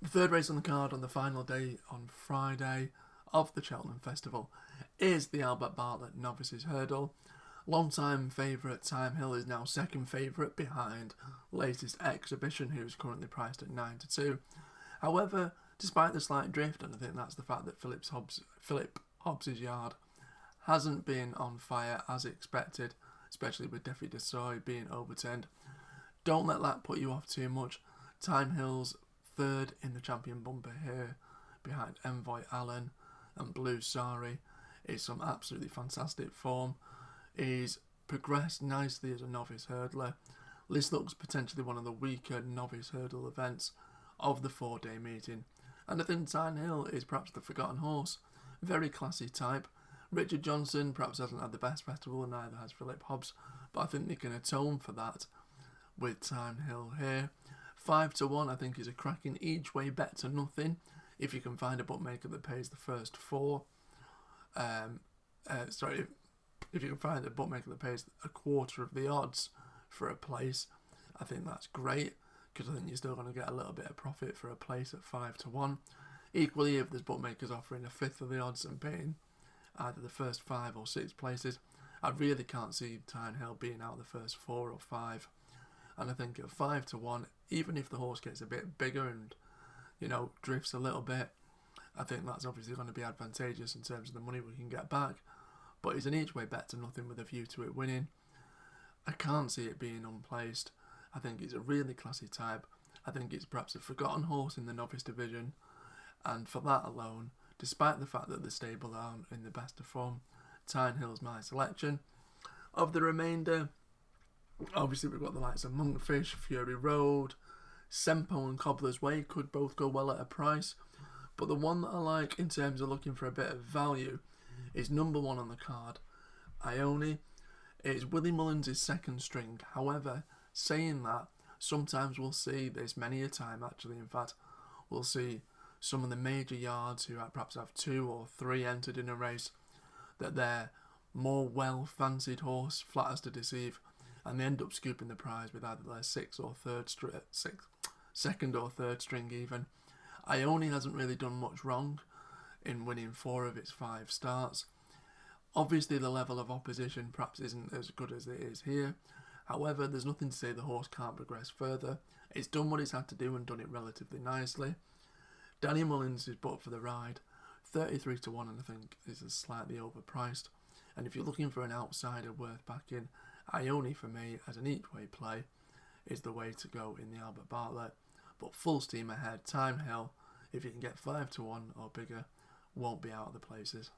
The third race on the card on the final day on Friday of the Cheltenham Festival is the Albert Bartlett Novices Hurdle. Long-time favourite Thyme Hill is now second favourite behind latest Exhibition, who's currently priced at 9-2. However, despite the slight drift, and I think that's the fact that Philip Hobbs's yard hasn't been on fire as expected, especially with Defi Desoy being overturned, don't let that put you off too much. Thyme Hill's third in the champion bumper here, behind Envoy Allen and Blue Sari, is some absolutely fantastic form. He's progressed nicely as a novice hurdler. This looks potentially one of the weaker novice hurdle events of the 4-day meeting, and I think Thyme Hill is perhaps the forgotten horse. Very classy type. Richard Johnson perhaps hasn't had the best festival, and neither has Philip Hobbs, but I think they can atone for that with Thyme Hill here. 5-1 I think is a cracking each way bet to nothing if you can find a bookmaker that pays the first four. If you can find a bookmaker that pays a quarter of the odds for a place, I think that's great, because I think you're still going to get a little bit of profit for a place at 5-1. Equally, if there's bookmakers offering a fifth of the odds and paying either the first 5 or 6 places, I really can't see Thyme Hill being out the first 4 or 5. And I think at 5-1, even if the horse gets a bit bigger and, drifts a little bit, I think that's obviously going to be advantageous in terms of the money we can get back. But it's an each way bet to nothing with a view to it winning. I can't see it being unplaced. I think it's a really classy type. I think it's perhaps a forgotten horse in the novice division. And for that alone, despite the fact that the stable aren't in the best of form, Thyme Hill's my selection. Of the remainder, obviously we've got the likes of Monkfish, Fury Road, Sempo and Cobbler's Way could both go well at a price. But the one that I like in terms of looking for a bit of value is number 1 on the card, Ione. It's Willie Mullins' second string. However, saying that, sometimes we'll see this many a time actually, in fact, we'll see some of the major yards who perhaps have 2 or 3 entered in a race, that they're more well-fancied horse, flat as to deceive, and they end up scooping the prize with either their second or third string even. Ione hasn't really done much wrong in winning 4 of its 5 starts. Obviously the level of opposition perhaps isn't as good as it is here. However, there's nothing to say the horse can't progress further. It's done what it's had to do and done it relatively nicely. Danny Mullins is booked for the ride. 33-1 and I think is slightly overpriced. And if you're looking for an outsider worth backing, Ione for me as an each way play is the way to go in the Albert Bartlett. But full steam ahead, Thyme Hill, if you can get 5-1 or bigger, won't be out of the places.